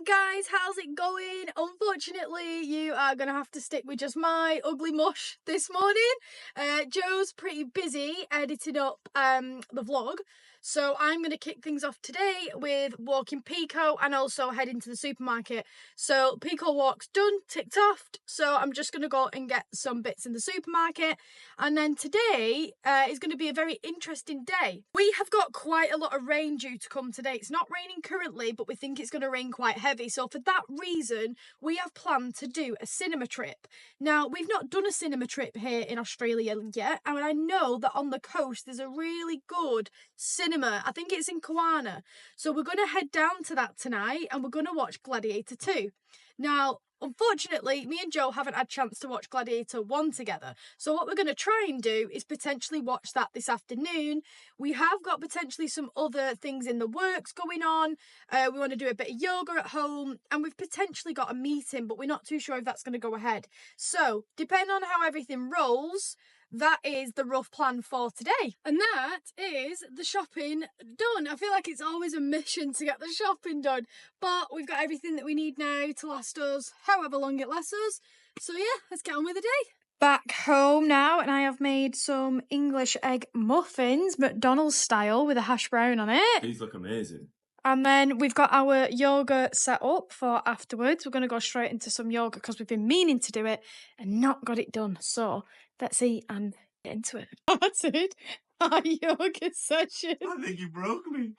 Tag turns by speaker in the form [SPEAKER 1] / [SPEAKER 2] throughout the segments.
[SPEAKER 1] morning, guys. How's it going? Unfortunately, you are going to have to stick with just my ugly mush this morning. Joe's pretty busy editing up the vlog, so I'm going to kick things off today with walking Picco and also heading to the supermarket. So Picco walk's done, ticked off, so I'm just going to go and get some bits in the supermarket. And then today is going to be a very interesting day. We have got quite a lot of rain due to come today. It's not raining currently, but we think it's going to rain quite heavy. So for that reason, we have planned to do a cinema trip. Now, we've not done a cinema trip here in Australia yet. And I know that on the coast, there's a really good cinema. I think it's in Kiwana. So we're going to head down to that tonight and we're going to watch Gladiator 2. Now, unfortunately, me and Joe haven't had a chance to watch Gladiator 1 together. So what we're going to try and do is potentially watch that this afternoon. We have got potentially some other things in the works going on. We want to do a bit of yoga at home, and we've potentially got a meeting, but we're not too sure if that's going to go ahead. So, depending on how everything rolls, that is the rough plan for today. And that is the shopping done. I feel like it's always a mission to get the shopping done, but we've got everything that we need now to last us however long it lasts us. So yeah, let's get on with the day. Back home now, and I have made some English egg muffins, McDonald's style, with a hash brown on it.
[SPEAKER 2] These look amazing.
[SPEAKER 1] And then we've got our yoga set up for afterwards. We're going to go straight into some yoga because we've been meaning to do it and not got it done. So let's eat and get into it. That's it. Our yoga session.
[SPEAKER 2] I think you broke me.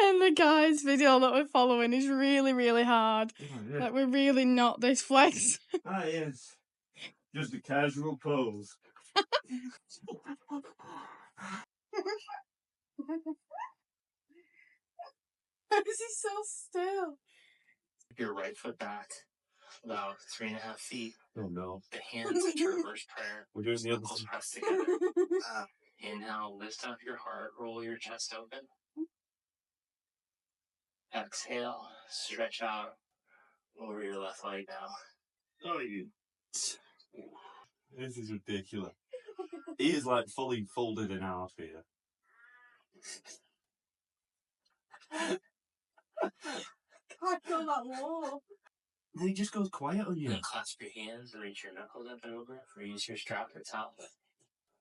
[SPEAKER 1] And the guys' video that we're following is really, really hard.
[SPEAKER 2] Oh, yeah.
[SPEAKER 1] Like, we're really not this flex.
[SPEAKER 2] Ah, yes. Just a casual pose.
[SPEAKER 1] Why is he so still?
[SPEAKER 3] Your right foot back about 3.5 feet.
[SPEAKER 2] Oh no.
[SPEAKER 3] The hands at your reverse prayer.
[SPEAKER 2] We're doing the other
[SPEAKER 3] Knuckles
[SPEAKER 2] side.
[SPEAKER 3] pressed together. Inhale, lift up your heart, roll your chest open. Exhale, stretch out over your left leg now.
[SPEAKER 2] Oh, you. This is ridiculous. He is like fully folded in half here.
[SPEAKER 1] Can't feel that low.
[SPEAKER 2] He just goes quiet on you.
[SPEAKER 3] And clasp your hands and reach your knuckles up and over. Or use your strap or towel.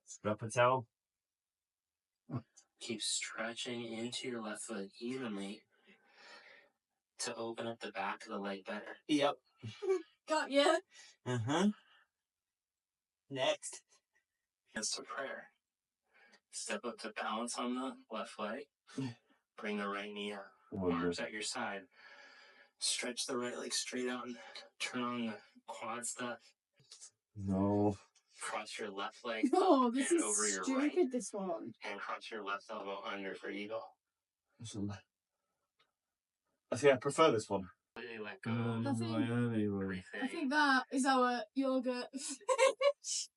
[SPEAKER 2] Strap a towel.
[SPEAKER 3] Keep stretching into your left foot evenly to open up the back of the leg better.
[SPEAKER 2] Yep.
[SPEAKER 1] Got ya.
[SPEAKER 2] Uh-huh. Next.
[SPEAKER 3] Hands to prayer. Step up to balance on the left leg. Bring the right knee up. Arms at your side. Stretch the right leg straight out and turn on the quad stuff.
[SPEAKER 2] No.
[SPEAKER 3] Cross your left leg
[SPEAKER 1] No,
[SPEAKER 3] up
[SPEAKER 1] this
[SPEAKER 3] and
[SPEAKER 1] is
[SPEAKER 3] over your
[SPEAKER 1] stupid,
[SPEAKER 3] right.
[SPEAKER 1] this one.
[SPEAKER 3] And cross your left elbow under for eagle.
[SPEAKER 2] I think I prefer this one.
[SPEAKER 3] Completely let go.
[SPEAKER 1] I think that is our yoga finish.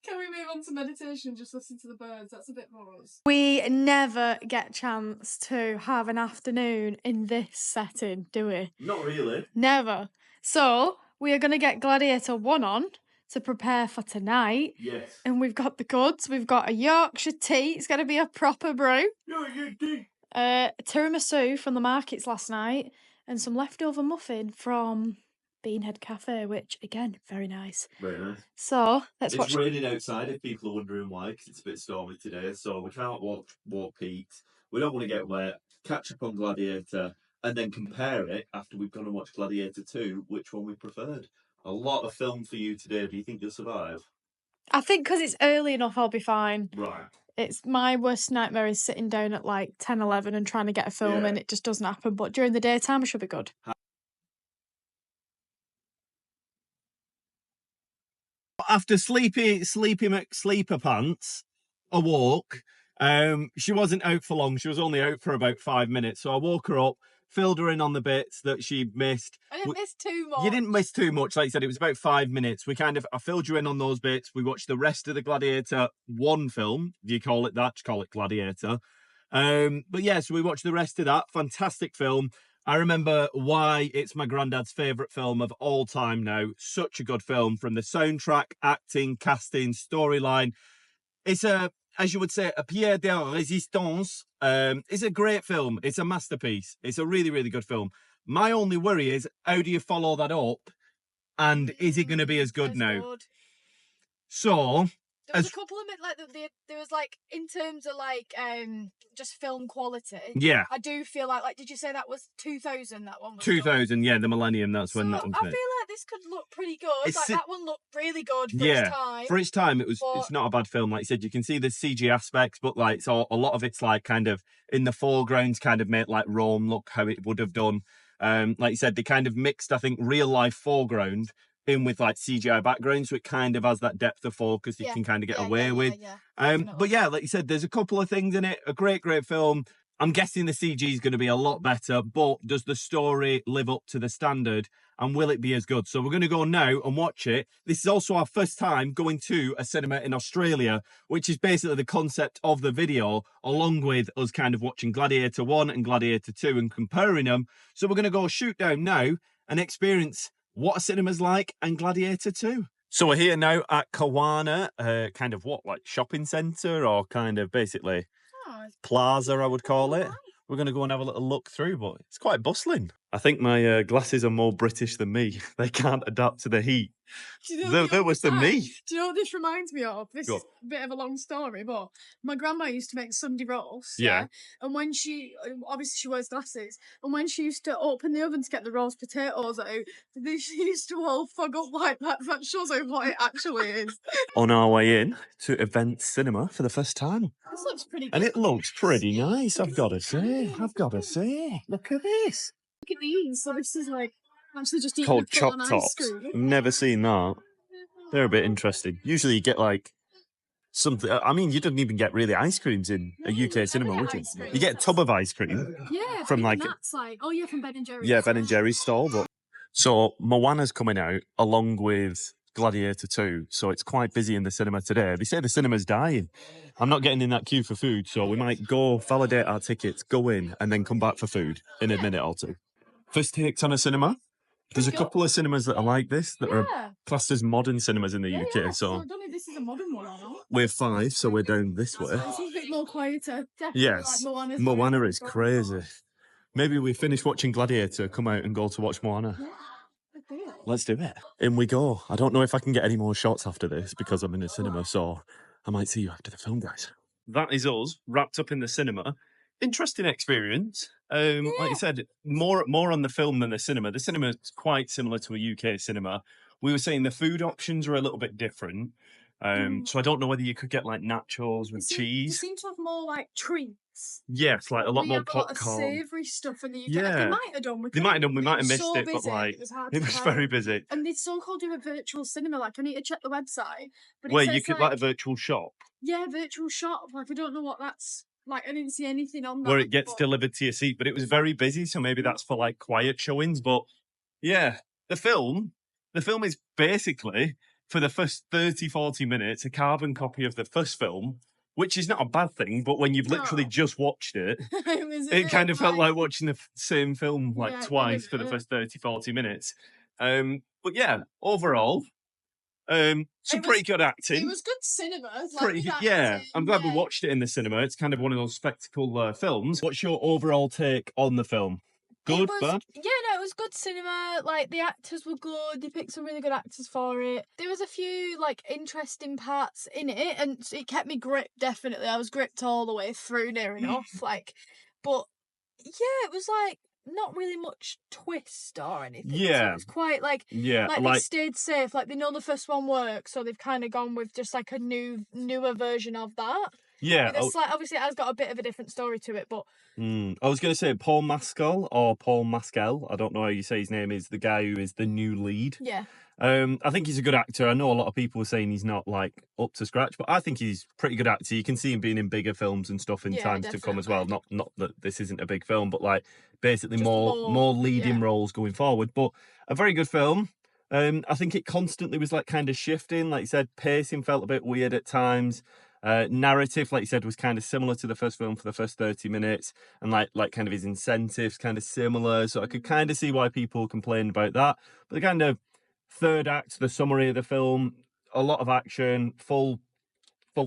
[SPEAKER 1] Can we move on to meditation and just listen to the birds? That's a bit more us. We never get a chance to have an afternoon in this setting, do we?
[SPEAKER 2] Not really.
[SPEAKER 1] Never. So, we are going to get Gladiator 1 on to prepare for tonight.
[SPEAKER 2] Yes.
[SPEAKER 1] And we've got the goods. We've got a Yorkshire tea. It's going to be a proper brew.
[SPEAKER 2] Yorkshire tea.
[SPEAKER 1] Tiramisu from the markets last night. And some leftover muffin from Beanhead Cafe, which, again, very nice.
[SPEAKER 2] Very nice.
[SPEAKER 1] So, let's watch.
[SPEAKER 2] It's raining outside if people are wondering why, because it's a bit stormy today. So we can't walk peaks. We don't want to get wet. Catch up on Gladiator. And then compare it after we've gone and watched Gladiator 2, which one we preferred. A lot of film for you today. Do you think you'll survive?
[SPEAKER 1] I think because it's early enough, I'll be fine.
[SPEAKER 2] Right.
[SPEAKER 1] It's my worst nightmare is sitting down at like 10, 11 and trying to get a film and it just doesn't happen. But during the daytime, I should be good.
[SPEAKER 2] After Sleepy McSleeper Pants, a walk, she wasn't out for long. She was only out for about 5 minutes. So I woke her up, filled her in on the bits that she missed.
[SPEAKER 1] I didn't miss too much.
[SPEAKER 2] You didn't miss too much. Like you said, it was about 5 minutes. I filled you in on those bits. We watched the rest of the Gladiator 1 film. Do you call it that? Just call it Gladiator. But yeah, so we watched the rest of that. Fantastic film. I remember why it's my granddad's favourite film of all time now. Such a good film, from the soundtrack, acting, casting, storyline. It's a as you would say, a pièce de résistance. It's a great film. It's a masterpiece. It's a really, really good film. My only worry is, how do you follow that up? And is it going to be as good now?
[SPEAKER 1] Good.
[SPEAKER 2] So,
[SPEAKER 1] there was a couple of like there was like in terms of like just film quality.
[SPEAKER 2] Yeah,
[SPEAKER 1] I do feel like did you say that was 2000? That one was
[SPEAKER 2] 2000. Yeah, the millennium. That's when that one.
[SPEAKER 1] I feel like this could look pretty good. That one looked really good for its time.
[SPEAKER 2] For its time, it's not a bad film. Like you said, you can see the CG aspects, but like so a lot of it's like kind of in the foreground, kind of made like Rome look how it would have done. Like you said, they kind of mixed, I think, real life foreground in with like CGI background, so it kind of has that depth of focus you can kind of get away with. But yeah, like you said, there's a couple of things in it. A great film. I'm guessing the CG is going to be a lot better, but does the story live up to the standard? And will it be as good? So we're going to go now and watch it. This is also our first time going to a cinema in Australia, which is basically the concept of the video, along with us kind of watching Gladiator 1 and Gladiator 2 and comparing them. So we're going to go shoot down now and experience what a cinema's like and Gladiator 2. So we're here now at Kawana, kind of what, like shopping centre or kind of basically plaza, I would call it. We're going to go and have a little look through, but it's quite bustling. I think my glasses are more British than me. They can't adapt to the heat. They're worse than me.
[SPEAKER 1] Do you know what this reminds me of? This is a bit of a long story, but my grandma used to make Sunday rolls.
[SPEAKER 2] Yeah.
[SPEAKER 1] And when obviously she wears glasses, and when she used to open the oven to get the roast potatoes out, she used to all fog up like that. That shows how what it actually is.
[SPEAKER 2] On our way in to Event Cinema for the first time.
[SPEAKER 1] This looks pretty good.
[SPEAKER 2] And it looks pretty nice, I've got to say. Look at this.
[SPEAKER 1] Look at these. So this is like actually just
[SPEAKER 2] called chop tops. Never seen that. They're a bit interesting. Usually you get like something. I mean, you don't even get really ice creams in a UK cinema, would you? You get a tub of ice cream.
[SPEAKER 1] Yeah,
[SPEAKER 2] from like
[SPEAKER 1] from Ben and Jerry's.
[SPEAKER 2] Yeah, Ben and Jerry's stall. But so Moana's coming out along with Gladiator 2, so it's quite busy in the cinema today. They say the cinema's dying. I'm not getting in that queue for food, so we might go validate our tickets, go in, and then come back for food in a minute or two. First takes on a cinema. There's a couple of cinemas that are like this, that are classed as modern cinemas in the UK. So
[SPEAKER 1] I don't know if this is a modern one or not.
[SPEAKER 2] We're 5, so we're down this way.
[SPEAKER 1] It's a bit more quieter. Definitely.
[SPEAKER 2] Yes,
[SPEAKER 1] like
[SPEAKER 2] Moana is crazy. Maybe we finish watching Gladiator, come out and go to watch Moana.
[SPEAKER 1] Yeah,
[SPEAKER 2] let's do it. In we go. I don't know if I can get any more shots after this because I'm in a cinema, so I might see you after the film, guys. That is us, wrapped up in the cinema. Interesting experience. Like you said, more on the film than the cinema. The cinema is quite similar to a UK cinema. We were saying the food options are a little bit different. So I don't know whether you could get like nachos with cheese.
[SPEAKER 1] They seem to have more like treats.
[SPEAKER 2] Yes, like a lot more popcorn.
[SPEAKER 1] A lot of savoury stuff in the UK.
[SPEAKER 2] Yeah.
[SPEAKER 1] They might have done.
[SPEAKER 2] We might have missed
[SPEAKER 1] so
[SPEAKER 2] it,
[SPEAKER 1] busy,
[SPEAKER 2] but like
[SPEAKER 1] it
[SPEAKER 2] was very busy.
[SPEAKER 1] And they so-called do a virtual cinema. Like I need to check the website. But
[SPEAKER 2] where you could like a virtual shop.
[SPEAKER 1] Yeah, virtual shop. Like I don't know what that's. Like, I didn't see anything on that.
[SPEAKER 2] Where it gets delivered to your seat, but it was very busy, so maybe that's for, like, quiet showings. But, yeah, the film is basically, for the first 30, 40 minutes, a carbon copy of the first film, which is not a bad thing, but when you've literally just watched it, it kind of felt like watching the same film, like, twice for the first 30, 40 minutes. But, yeah, overall... some pretty good acting.
[SPEAKER 1] It was good cinema.
[SPEAKER 2] Pretty good, yeah. I'm glad we watched it in the cinema. It's kind of one of those spectacle films. What's your overall take on the film? Good, bad?
[SPEAKER 1] Yeah, no, it was good cinema. Like, the actors were good. They picked some really good actors for it. There was a few, like, interesting parts in it, and it kept me gripped, definitely. I was gripped all the way through, near enough. But, yeah, it was, like, not really much twist or anything.
[SPEAKER 2] Yeah.
[SPEAKER 1] So it was quite like they stayed safe. Like they know the first one works, so they've kind of gone with just like a newer version of that.
[SPEAKER 2] Yeah.
[SPEAKER 1] Obviously it has got a bit of a different story to it, but
[SPEAKER 2] I was going to say Paul Mescal, I don't know how you say his name, is the guy who is the new lead.
[SPEAKER 1] Yeah.
[SPEAKER 2] I think he's a good actor. I know a lot of people are saying he's not like up to scratch, but I think he's a pretty good actor. You can see him being in bigger films and stuff in times to come as well. Not that this isn't a big film, but like basically more leading roles going forward. But a very good film. I think it constantly was like kind of shifting. Like you said, pacing felt a bit weird at times. Narrative, like you said, was kind of similar to the first film for the first 30 minutes, and like kind of his incentives kind of similar. So I could kind of see why people complained about that. But the kind of third act, the summary of the film, a lot of action, full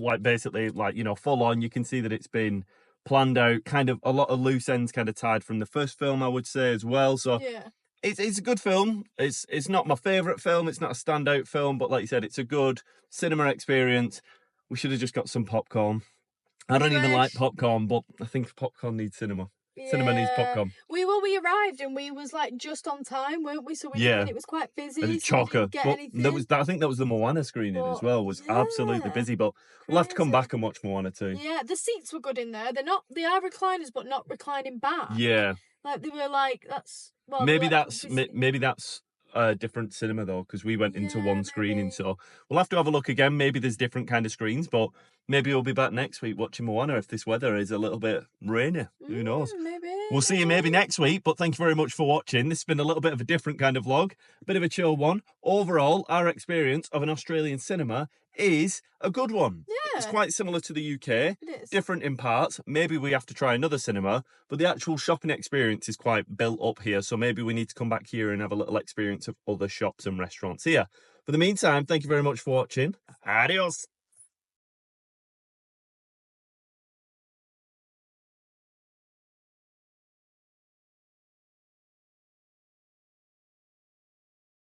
[SPEAKER 2] like basically like, you know, full on. You can see that it's been planned out, kind of a lot of loose ends kind of tied from the first film, I would say, as well. So
[SPEAKER 1] Yeah.
[SPEAKER 2] it's a good film. It's not my favourite film. It's not a standout film, but like you said, it's a good cinema experience. We should have just got some popcorn. I don't even like
[SPEAKER 1] wish.
[SPEAKER 2] popcorn, but I think popcorn needs cinema. Cinema needs popcorn.
[SPEAKER 1] We arrived and we was like just on time, weren't we? So we
[SPEAKER 2] Yeah.
[SPEAKER 1] didn't, it was quite busy.
[SPEAKER 2] And
[SPEAKER 1] So we
[SPEAKER 2] chocker.
[SPEAKER 1] didn't get
[SPEAKER 2] But
[SPEAKER 1] anything.
[SPEAKER 2] there was, I think that was the Moana screening as
[SPEAKER 1] But,
[SPEAKER 2] well. Was absolutely
[SPEAKER 1] yeah,
[SPEAKER 2] busy, but we'll have to come
[SPEAKER 1] crazy.
[SPEAKER 2] back and watch Moana too.
[SPEAKER 1] Yeah, the seats were good in there. They are recliners, but not reclining back.
[SPEAKER 2] Yeah.
[SPEAKER 1] Like they were like
[SPEAKER 2] Maybe that's a different cinema though, because we went into one screening.
[SPEAKER 1] maybe.
[SPEAKER 2] So we'll have to have a look again. Maybe there's different kind of screens, but maybe we'll be back next week watching Moana if this weather is a little bit rainy. Who knows?
[SPEAKER 1] Maybe.
[SPEAKER 2] We'll see you maybe next week, but thank you very much for watching. This has been a little bit of a different kind of vlog, a bit of a chill one. Overall, our experience of an Australian cinema is a good one.
[SPEAKER 1] Yeah.
[SPEAKER 2] It's quite similar to the UK,
[SPEAKER 1] It is.
[SPEAKER 2] different in parts. Maybe we have to try another cinema, but the actual shopping experience is quite built up here. So maybe we need to come back here and have a little experience of other shops and restaurants here. For the meantime, thank you very much for watching. Adios.